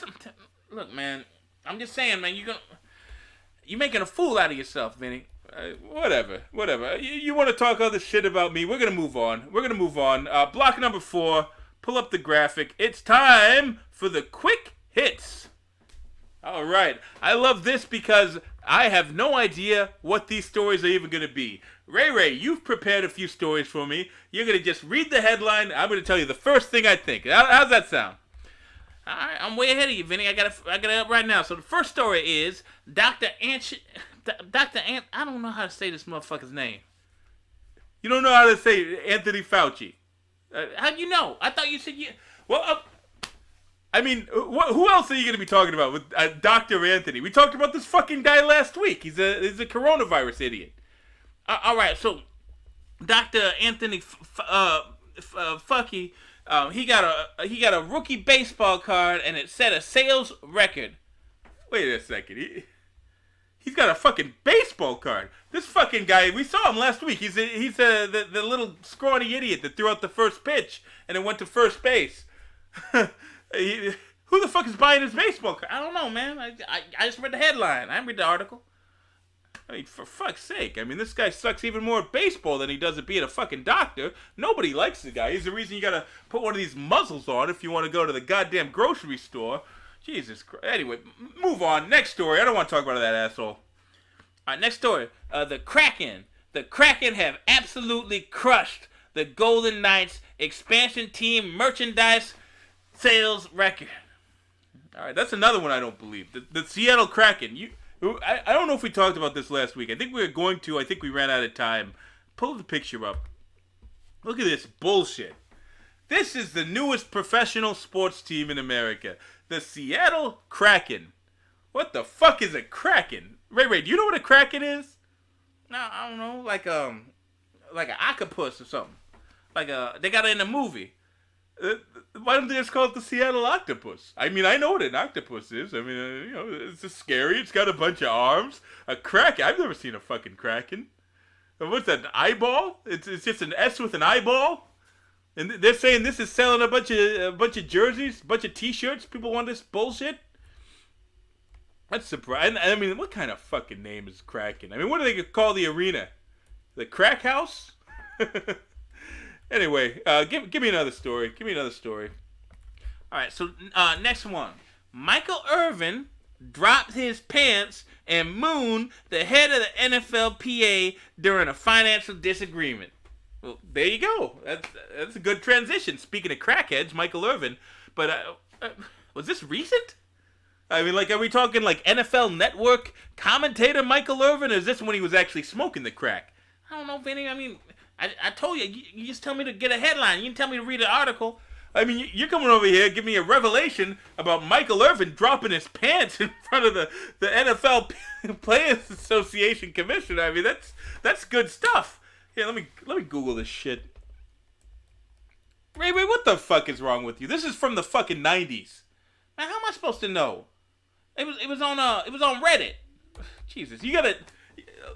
Look, man, I'm just saying, man, you're making a fool out of yourself, Vinny. Whatever. You want to talk other shit about me? We're going to move on. Block number 4. Pull up the graphic. It's time for the quick hits. All right. I love this because I have no idea what these stories are even going to be. Ray Ray, you've prepared a few stories for me. You're going to just read the headline. I'm going to tell you the first thing I think. How's that sound? All right, I'm way ahead of you, Vinny. I got it up right now. So the first story is I don't know how to say this motherfucker's name. You don't know how to say Anthony Fauci. How'd you know? I thought you said you. Well, I mean, who else are you going to be talking about with Dr. Anthony? We talked about this fucking guy last week. He's a coronavirus idiot. All right, so Dr. Anthony Fucky. He got a rookie baseball card and it set a sales record. Wait a second. He's got a fucking baseball card. This fucking guy, we saw him last week. He's the little scrawny idiot that threw out the first pitch and it went to first base. Who the fuck is buying his baseball card? I don't know, man. I just read the headline. I didn't read the article. I mean, for fuck's sake. I mean, this guy sucks even more at baseball than he does at being a fucking doctor. Nobody likes the guy. He's the reason you gotta put one of these muzzles on if you want to go to the goddamn grocery store. Jesus Christ. Anyway, move on. Next story. I don't want to talk about that asshole. All right, next story. The Kraken. The Kraken have absolutely crushed the Golden Knights expansion team merchandise sales record. All right, that's another one I don't believe. The Seattle Kraken. I don't know if we talked about this last week. I think we were going to. I think we ran out of time. Pull the picture up. Look at this bullshit. This is the newest professional sports team in America. The Seattle Kraken. What the fuck is a Kraken? Ray, do you know what a Kraken is? No, I don't know. Like an octopus or something. They got it in a movie. Why don't they just call it the Seattle Octopus? I mean, I know what an octopus is. I mean, it's just scary. It's got a bunch of arms. A kraken. I've never seen a fucking kraken. What's that, an eyeball? It's just an S with an eyeball? And they're saying this is selling a bunch of jerseys, a bunch of T-shirts. People want this bullshit? That's surprising. I mean, what kind of fucking name is Kraken? I mean, what do they call the arena? The Crack House? Anyway, give me another story. All right, so next one. Michael Irvin dropped his pants and mooned the head of the NFLPA during a financial disagreement. Well, there you go. That's a good transition. Speaking of crackheads, Michael Irvin. But was this recent? I mean, like, are we talking like NFL Network commentator Michael Irvin, or is this when he was actually smoking the crack? I don't know, Vinny. I mean, I told you, you just tell me to get a headline. You didn't tell me to read an article. I mean, you're coming over here, give me a revelation about Michael Irvin dropping his pants in front of the NFL Players Association commissioner. I mean, that's good stuff. Here, let me Google this shit. Ray, what the fuck is wrong with you? This is from the fucking 90s. Man, how am I supposed to know? It was on Reddit. Jesus, you gotta.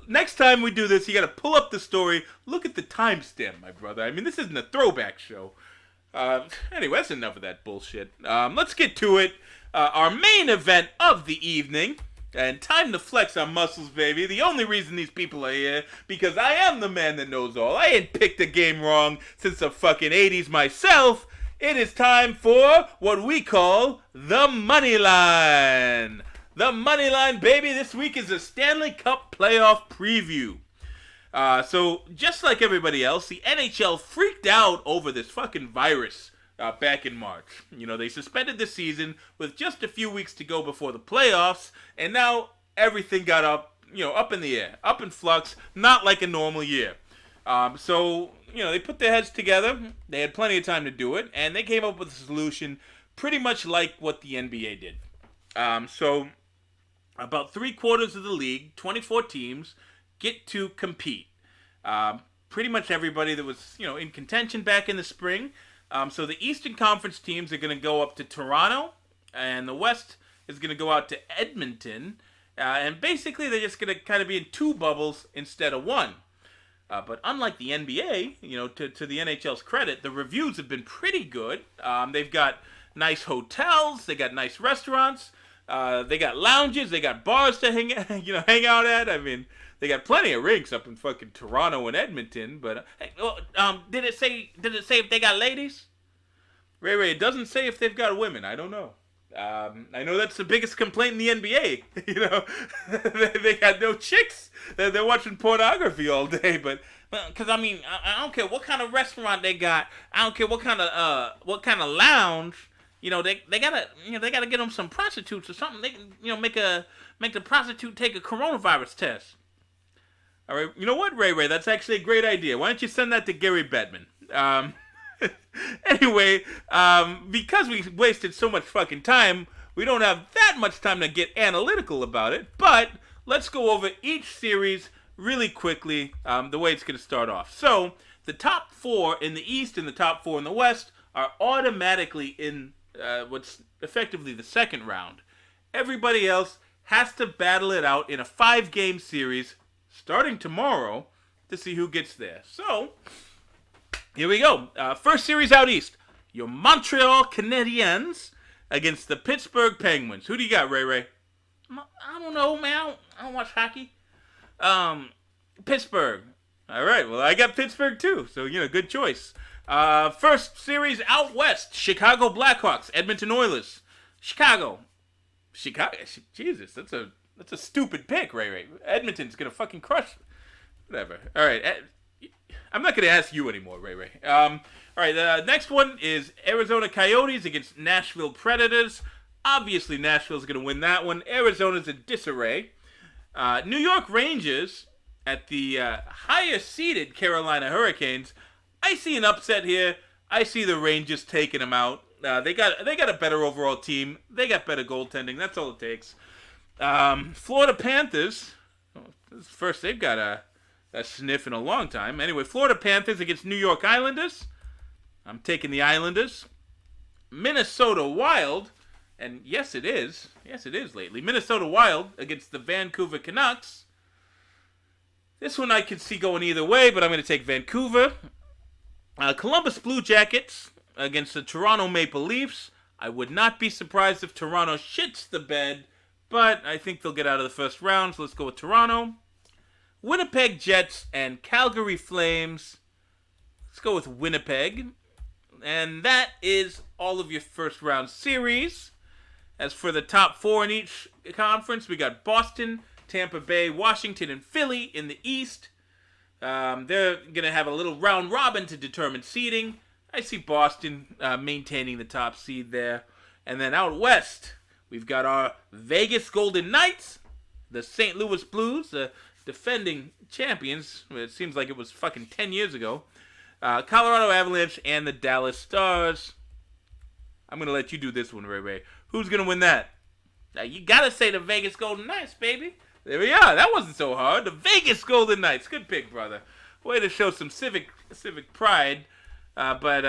Next time we do this, you gotta pull up the story. Look at the timestamp, my brother. I mean, this isn't a throwback show. Anyway, that's enough of that bullshit. Let's get to it. Our main event of the evening. And time to flex our muscles, baby. The only reason these people are here, because I am the man that knows all. I ain't picked a game wrong since the fucking 80s myself. It is time for what we call the money line. The money line, baby. This week is a Stanley Cup playoff preview. So, just like everybody else, the NHL freaked out over this fucking virus back in March. You know, they suspended the season with just a few weeks to go before the playoffs, and now everything got up in the air, up in flux, not like a normal year. So, they put their heads together. They had plenty of time to do it, and they came up with a solution pretty much like what the NBA did. So, about 3/4 of the league, 24 teams, get to compete. Pretty much everybody that was, in contention back in the spring. So the Eastern Conference teams are going to go up to Toronto, and the West is going to go out to Edmonton. And basically, they're just going to kind of be in two bubbles instead of one. But unlike the NBA, to the NHL's credit, the reviews have been pretty good. They've got nice hotels, they got nice restaurants, they got lounges, they got bars to hang out at. I mean, they got plenty of rinks up in fucking Toronto and Edmonton. But did it say if they got ladies? Ray, it doesn't say if they've got women. I don't know. I know that's the biggest complaint in the NBA. They got no chicks. They're watching pornography all day. But because I mean, I don't care what kind of restaurant they got. I don't care what kind of lounge. They gotta get them some prostitutes or something. They can make the prostitute take a coronavirus test. All right, you know what, Ray? That's actually a great idea. Why don't you send that to Gary Bettman? Anyway, because we wasted so much fucking time, we don't have that much time to get analytical about it. But let's go over each series really quickly, the way it's going to start off. So, the top 4 in the East and the top 4 in the West are automatically in what's effectively the second round. Everybody else has to battle it out in a 5-game series starting tomorrow to see who gets there. So, here we go. First series out East. Your Montreal Canadiens against the Pittsburgh Penguins. Who do you got, Ray? I don't know, man. I don't watch hockey. Pittsburgh. All right, well, I got Pittsburgh too, so, good choice. First series out West. Chicago Blackhawks, Edmonton Oilers. Chicago. Jesus, that's a stupid pick, Ray. Edmonton's gonna fucking crush. Whatever. All right. I'm not gonna ask you anymore, Ray. All right. The next one is Arizona Coyotes against Nashville Predators. Obviously, Nashville's gonna win that one. Arizona's in disarray. New York Rangers at the higher seeded Carolina Hurricanes. I see an upset here. I see the Rangers taking them out. They got a better overall team. They got better goaltending. That's all it takes. Florida Panthers. First, they've got a sniff in a long time. Anyway, Florida Panthers against New York Islanders. I'm taking the Islanders. Minnesota Wild, and yes it is lately. Minnesota Wild against the Vancouver Canucks. This one I could see going either way, but I'm going to take Vancouver. Columbus Blue Jackets against the Toronto Maple Leafs. I would not be surprised if Toronto shits the bed, but I think they'll get out of the first round, so let's go with Toronto. Winnipeg Jets and Calgary Flames. Let's go with Winnipeg. And that is all of your first round series. As for the top 4 in each conference, we got Boston, Tampa Bay, Washington, and Philly in the East. They're going to have a little round robin to determine seeding. I see Boston maintaining the top seed there. And then out west, we've got our Vegas Golden Knights, the St. Louis Blues, the defending champions. It seems like it was fucking 10 years ago. Colorado Avalanche and the Dallas Stars. I'm going to let you do this one, Ray Ray. Who's going to win that? Now, you got to say the Vegas Golden Knights, baby. There we are. That wasn't so hard. The Vegas Golden Knights. Good pick, brother. Way to show some civic pride. But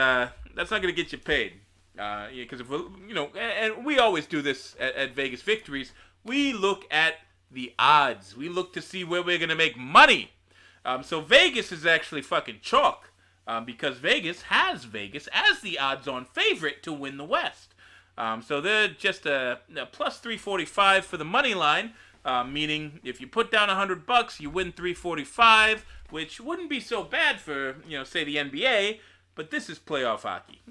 that's not going to get you paid. Because if and we always do this at Vegas Victories. We look at the odds. We look to see where we're going to make money. So Vegas is actually fucking chalk. Because Vegas has Vegas as the odds-on favorite to win the West. So they're just a plus 345 for the money line, meaning if you put down $100, you win 345, which wouldn't be so bad for, say the NBA, but this is playoff hockey.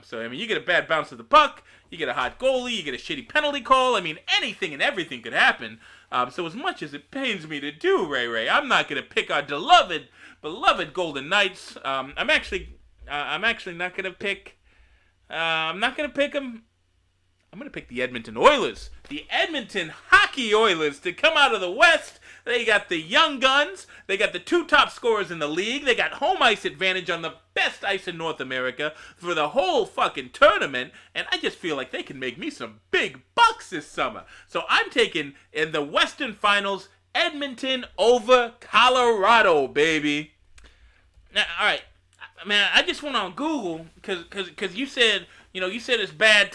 So, you get a bad bounce of the puck, you get a hot goalie, you get a shitty penalty call. Anything and everything could happen. So as much as it pains me to do, Ray Ray, I'm not going to pick our beloved Golden Knights. I'm actually not going to pick. I'm not going to pick them. I'm going to pick the Edmonton Oilers. The Edmonton Hockey Oilers to come out of the West. They got the young guns. They got the 2 top scorers in the league. They got home ice advantage on the best ice in North America for the whole fucking tournament. And I just feel like they can make me some big bucks this summer. So I'm taking, in the Western Finals, Edmonton over Colorado, baby. Now, all right. Man, I just went on Google because you said, you said it's bad,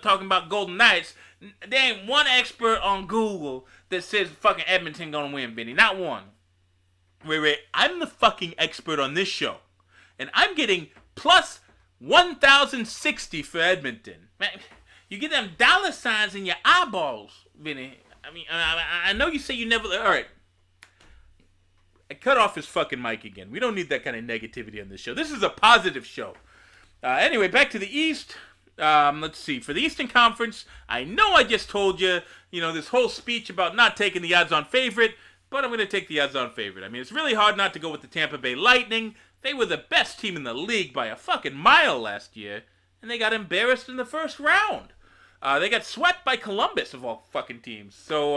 talking about Golden Knights. There ain't one expert on Google that says fucking Edmonton gonna win, Vinny. Not one. Wait, I'm the fucking expert on this show. And I'm getting plus 1,060 for Edmonton. Man, you get them dollar signs in your eyeballs, Vinny. I know you say you never... All right. I cut off his fucking mic again. We don't need that kind of negativity on this show. This is a positive show. Anyway, back to the East. Let's see. For the Eastern Conference, I know I just told you, this whole speech about not taking the odds-on favorite, but I'm going to take the odds-on favorite. It's really hard not to go with the Tampa Bay Lightning. They were the best team in the league by a fucking mile last year, and they got embarrassed in the first round. They got swept by Columbus, of all fucking teams. So,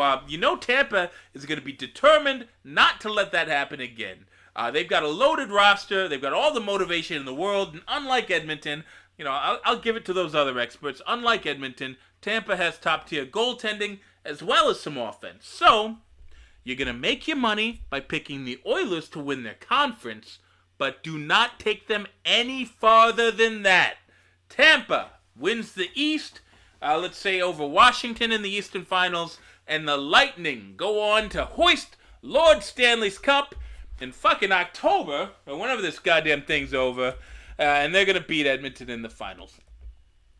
Tampa is going to be determined not to let that happen again. They've got a loaded roster. They've got all the motivation in the world. And unlike Edmonton, I'll give it to those other experts. Unlike Edmonton, Tampa has top-tier goaltending as well as some offense. So, you're going to make your money by picking the Oilers to win their conference, but do not take them any farther than that. Tampa wins the East, let's say over Washington in the Eastern Finals, and the Lightning go on to hoist Lord Stanley's Cup in fucking October, or whenever this goddamn thing's over, and they're going to beat Edmonton in the finals.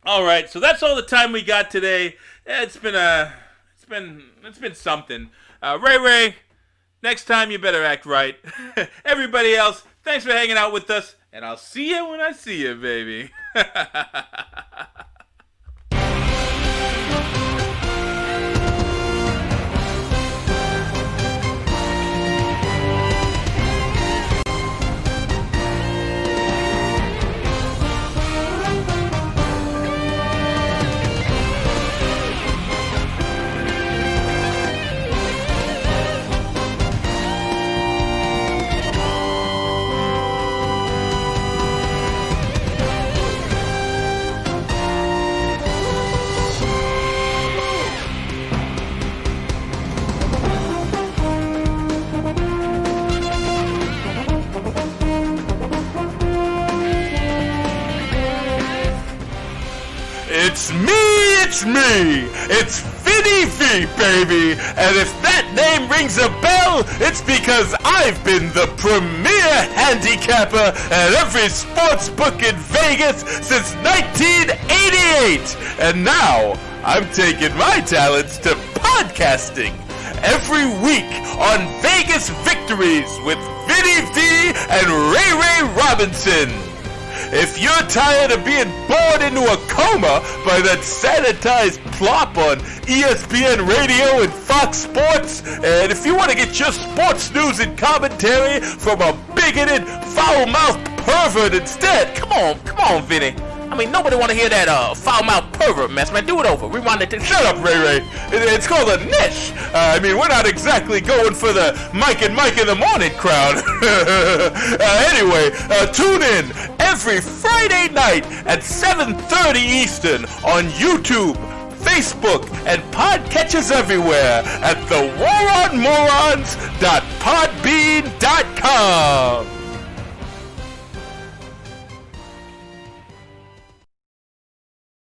All right, so that's all the time we got today. It's been something. Ray Ray, next time you better act right. Everybody else, thanks for hanging out with us, and I'll see you when I see you, baby. It's me! It's Vinny V, baby! And if that name rings a bell, it's because I've been the premier handicapper at every sports book in Vegas since 1988! And now, I'm taking my talents to podcasting every week on Vegas Victories with Vinny V and Ray Ray Robinson. If you're tired of being bored into a coma by that sanitized plop on ESPN Radio and Fox Sports, and if you want to get your sports news and commentary from a bigoted, foul-mouthed pervert instead, come on, Vinny. I mean, nobody want to hear that foul-mouthed pervert mess, man. Do it over. Rewind it. Shut up, Ray Ray. It's called a niche. I mean, we're not exactly going for the Mike and Mike in the morning crowd. Anyway, tune in every Friday night at 7:30 Eastern on YouTube, Facebook, and podcatchers everywhere at thewaronmorons.podbean.com.